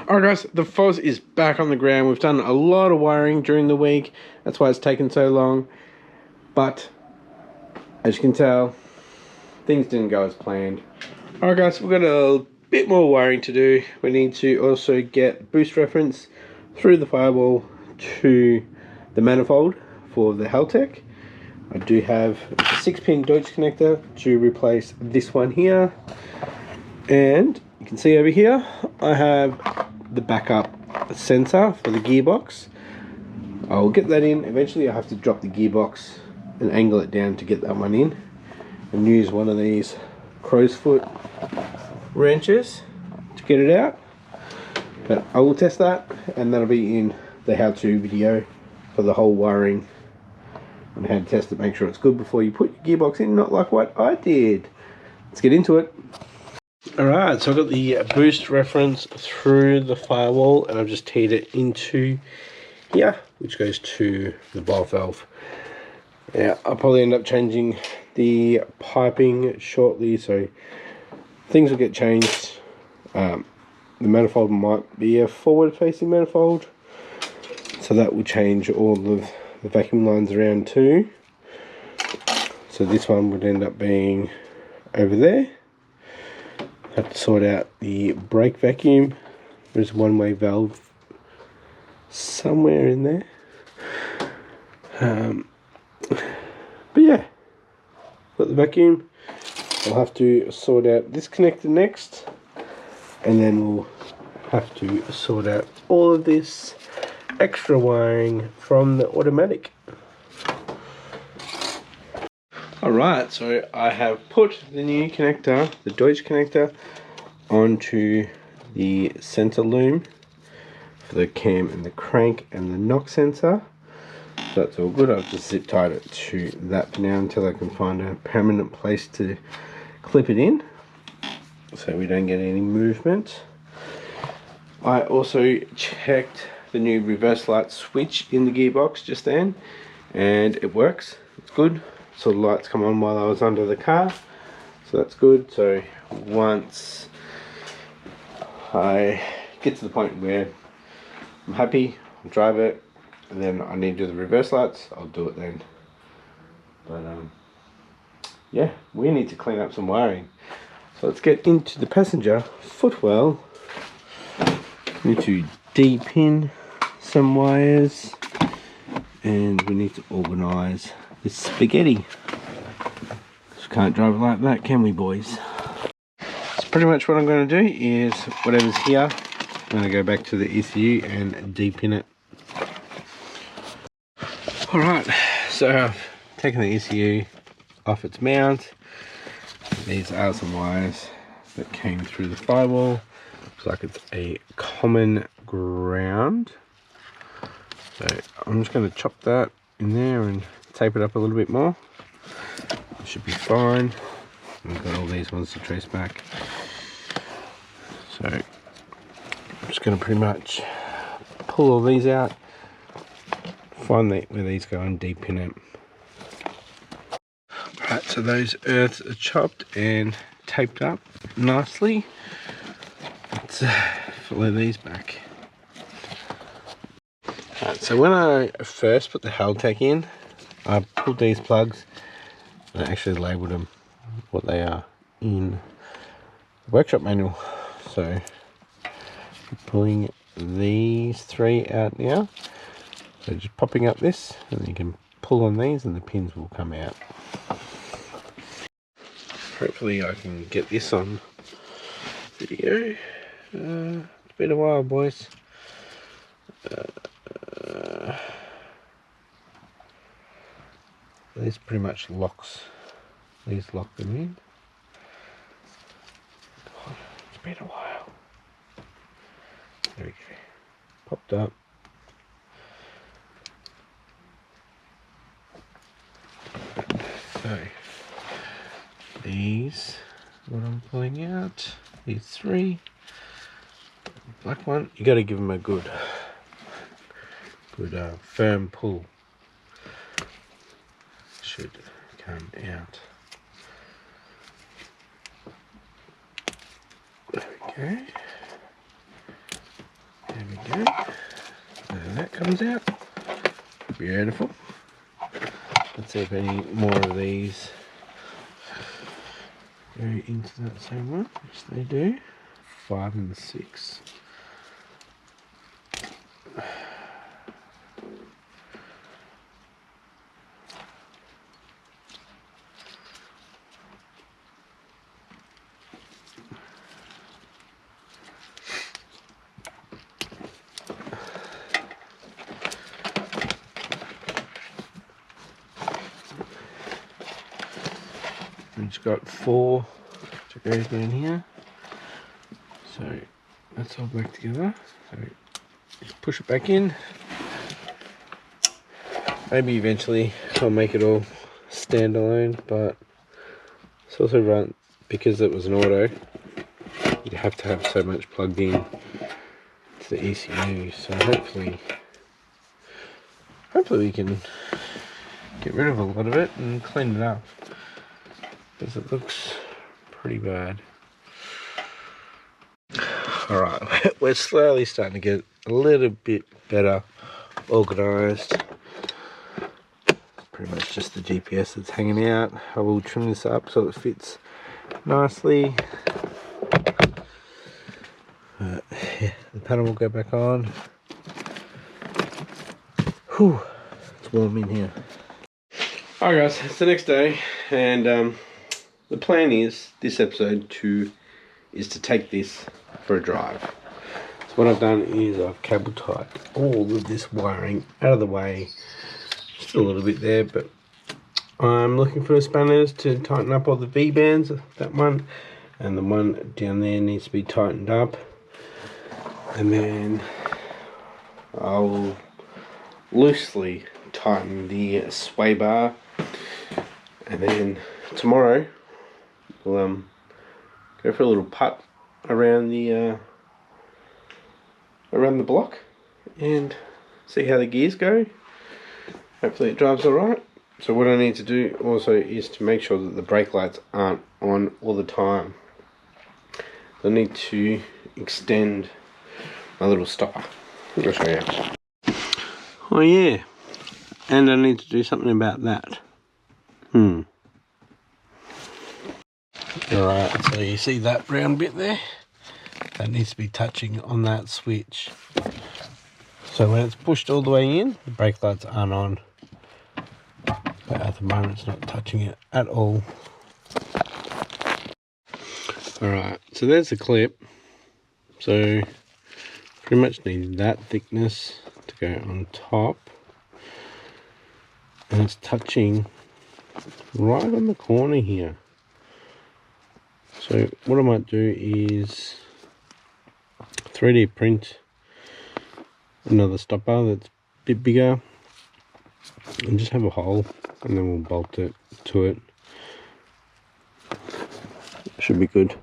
Alright guys, the Foz is back on the ground. We've done a lot of wiring during the week. That's why it's taken so long. But, as you can tell, things didn't go as planned. Alright guys, we've got a bit more wiring to do. We need to also get boost reference through the firewall to the manifold for the Haltech. I do have a 6-pin Deutsch connector to replace this one here. And you can see over here, I have the backup sensor for the gearbox. I'll get that in. Eventually I have to drop the gearbox and angle it down to get that one in. And use one of these crow's foot wrenches to get it out. But I will test that, and that'll be in the how-to video for the whole wiring and how to test it. Make sure it's good before you put your gearbox in, not like what I did. Let's get into it. Alright, so I've got the boost reference through the firewall, and I've just teed it into here, which goes to the bolt valve. Now, I'll probably end up changing the piping shortly, so things will get changed. The manifold might be a forward-facing manifold, so that will change all of the vacuum lines around too. So this one would end up being over there. Have to sort out the brake vacuum. There's a one-way valve somewhere in there. But yeah, got the vacuum. I'll have to sort out this connector next, and then we'll have to sort out all of this extra wiring from the automatic. Alright, so I have put the new connector, the Deutsch connector, onto the center loom for the cam and the crank and the knock sensor. So that's all good. I've just zip tied it to that for now until I can find a permanent place to clip it in, so we don't get any movement. I also checked the new reverse light switch in the gearbox just then, and it works. It's good. So the lights come on while I was under the car, so that's good. So once I get to the point where I'm happy, I'll drive it, and then I need to do the reverse lights, I'll do it then. But yeah, we need to clean up some wiring. So let's get into the passenger footwell. Need to de-pin some wires, and we need to organise this spaghetti. Just can't drive it like that, can we, boys? So pretty much what I'm going to do is whatever's here, I'm going to go back to the ECU and de-pin it. Alright, so I've taken the ECU off its mount. These are some wires that came through the firewall. Looks like it's a common ground. So I'm just going to chop that in there and tape it up a little bit more. It should be fine. We've got all these ones to trace back. So I'm just going to pretty much pull all these out, find where these go, and de-pin it. Right, so those earths are chopped and taped up nicely. Let's follow these back. Right, so when I first put the Haltech in, I pulled these plugs and I actually labelled them what they are in the workshop manual. So pulling these three out now. So just popping up this, and then you can pull on these and the pins will come out. Hopefully I can get this on video. It's been a while, boys. This pretty much locks, these lock them in. God, it's been a while. There we go. Popped up. So these, what I'm pulling out, these three, black one, you got to give them a good firm pull. Should come out. There we go. There we go. And that comes out. Beautiful. Let's see if any more of these go into that same one, which they do. 5 and 6. We've just got 4 to go down here. So that's all back together. So just push it back in. Maybe eventually I'll make it all standalone, but it's also run because it was an auto. You'd have to have so much plugged in to the ECU. So hopefully we can get rid of a lot of it and clean it up, because it looks pretty bad. Alright, we're slowly starting to get a little bit better organised. Pretty much just the GPS that's hanging out. I will trim this up so it fits nicely. Yeah, the panel will go back on. Whew, it's warm in here. Alright guys, it's the next day, and the plan is this episode is to take this for a drive. So what I've done is I've cable tied all of this wiring out of the way. Still a little bit there, but I'm looking for the spanners to tighten up all the V-bands, that one, and the one down there needs to be tightened up. And then I'll loosely tighten the sway bar, and then tomorrow we'll go for a little putt around the block and see how the gears go. Hopefully it drives alright. So what I need to do also is to make sure that the brake lights aren't on all the time. I need to extend my little stopper. I'll show you. Oh yeah, and I need to do something about that. Alright, so you see that brown bit there? That needs to be touching on that switch. So when it's pushed all the way in, the brake lights aren't on. But at the moment it's not touching it at all. Alright, so there's the clip. So pretty much need that thickness to go on top. And it's touching right on the corner here. So what I might do is 3D print another stopper that's a bit bigger and just have a hole, and then we'll bolt it to it. Should be good.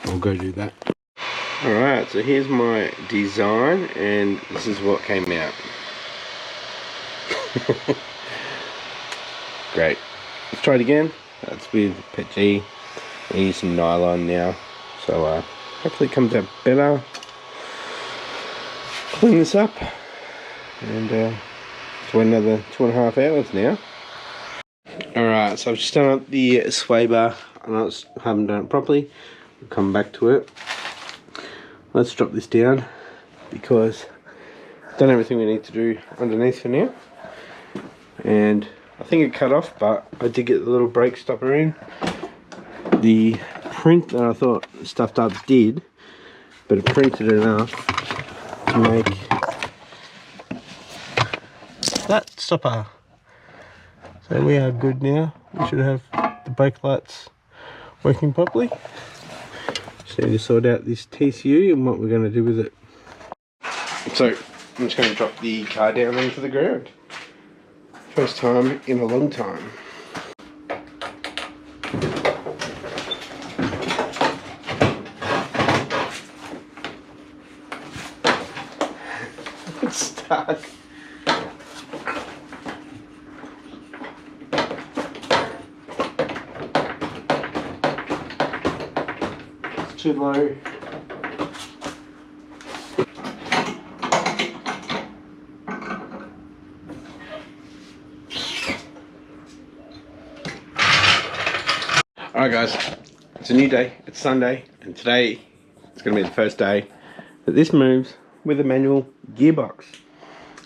I'll go do that. Alright, so here's my design, and this is what came out. Great. Let's try it again. That's with PETG. I use some nylon now, so hopefully it comes out better. Clean this up, and to another 2.5 hours now. Alright, so I've just done up the sway bar. I haven't done it properly. We'll come back to it. Let's drop this down, because I've done everything we need to do underneath for now. And I think it cut off, but I did get the little brake stopper in. The print that I thought stuffed up did, but it printed enough to make that stopper. So we are good now. We should have the brake lights working properly. Just need to sort out this TCU and what we're going to do with it. So I'm just going to drop the car down into the ground. First time in a long time. It's stuck. It's too low. Alright guys, it's a new day, it's Sunday, and today it's going to be the first day that this moves with a manual gearbox.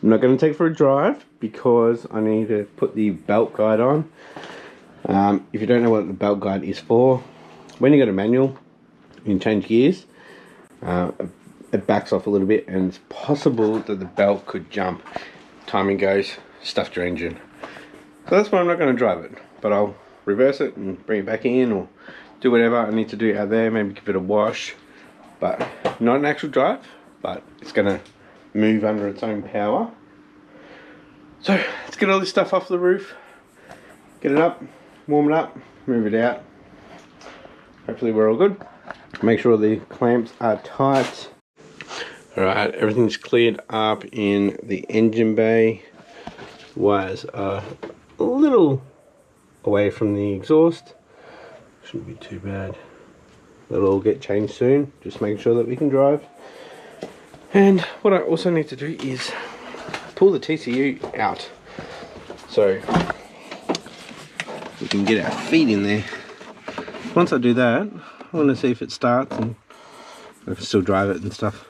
I'm not going to take it for a drive because I need to put the belt guide on. If you don't know what the belt guide is for, when you got a manual, you can change gears. It backs off a little bit and it's possible that the belt could jump. Timing goes, stuffed your engine. So that's why I'm not going to drive it, but I'll reverse it and bring it back in or do whatever I need to do out there, maybe give it a wash, but not an actual drive, but it's going to move under its own power. So let's get all this stuff off the roof, get it up, warm it up, move it out. Hopefully we're all good. Make sure the clamps are tight. Alright, everything's cleared up in the engine bay. Wires are a little away from the exhaust. Shouldn't be too bad. That'll all get changed soon. Just making sure that we can drive. And what I also need to do is pull the TCU out so we can get our feet in there. Once I do that, I want to see if it starts and if I can still drive it and stuff.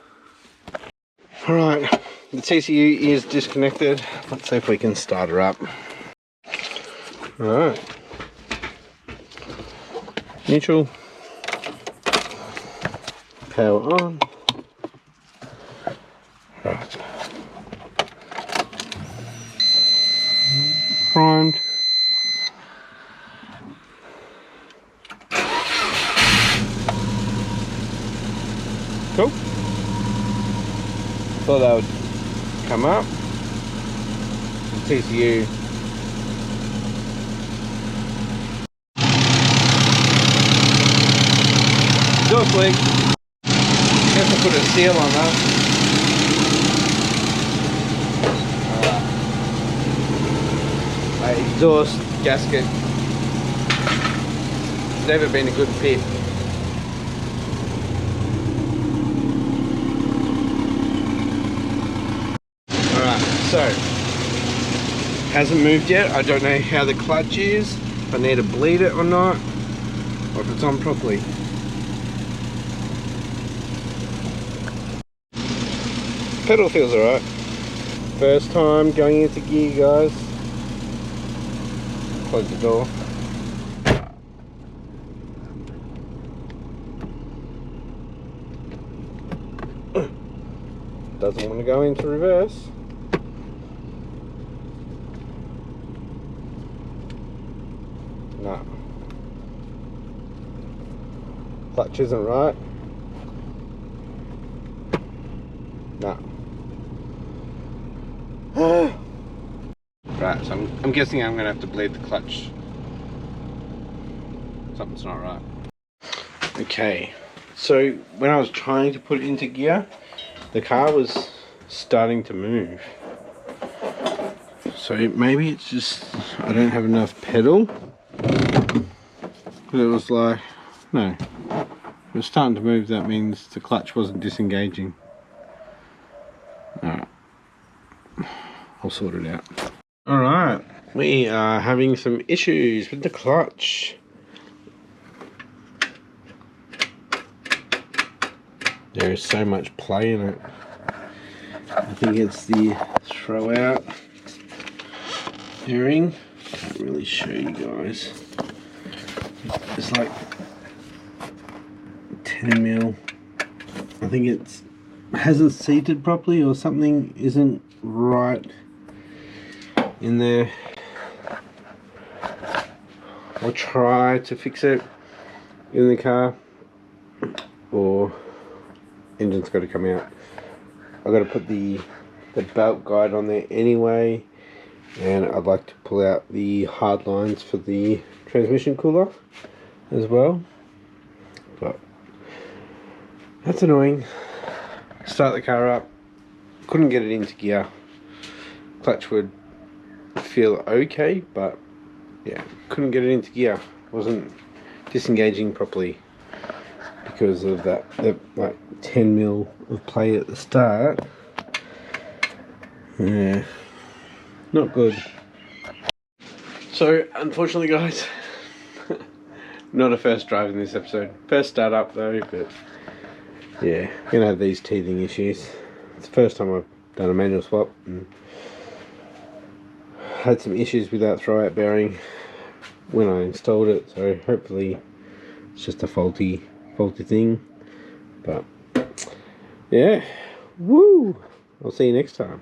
Alright, the TCU is disconnected. Let's see if we can start her up. Alright. Neutral. Power on. Right. Primed. Cool. Thought that would come up. The TCU. Exhaust leak. Have to put a seal on that. My exhaust gasket. It's never been a good fit. Alright, so hasn't moved yet. I don't know how the clutch is, if I need to bleed it or not, or if it's on properly. Pedal feels alright. First time going into gear, guys. Close the door. Doesn't want to go into reverse. No. Clutch isn't right. No. Right, so I'm guessing I'm going to have to bleed the clutch. Something's not right. Okay, so when I was trying to put it into gear, the car was starting to move. So maybe it's just I don't have enough pedal. But it was like, no. It was starting to move, that means the clutch wasn't disengaging. Alright. I'll sort it out. Alright, we are having some issues with the clutch. There is so much play in it. I think it's the throw out bearing. Can't really show you guys. It's like 10 mil. I think it hasn't seated properly or something isn't right in there. I'll try to fix it in the car, or engine's got to come out. I've got to put the belt guide on there anyway, and I'd like to pull out the hard lines for the transmission cooler as well, but that's annoying. Start the car up, couldn't get it into gear. Clutch would feel okay, but yeah, couldn't get it into gear. Wasn't disengaging properly because of that like 10 mil of play at the start. Yeah, not good. So unfortunately, guys, Not a first drive in this episode. First start up though, but yeah, gonna have these teething issues. It's the first time I've done a manual swap and had some issues with that throwout bearing when I installed it, so hopefully it's just a faulty thing. But yeah, woo! I'll see you next time.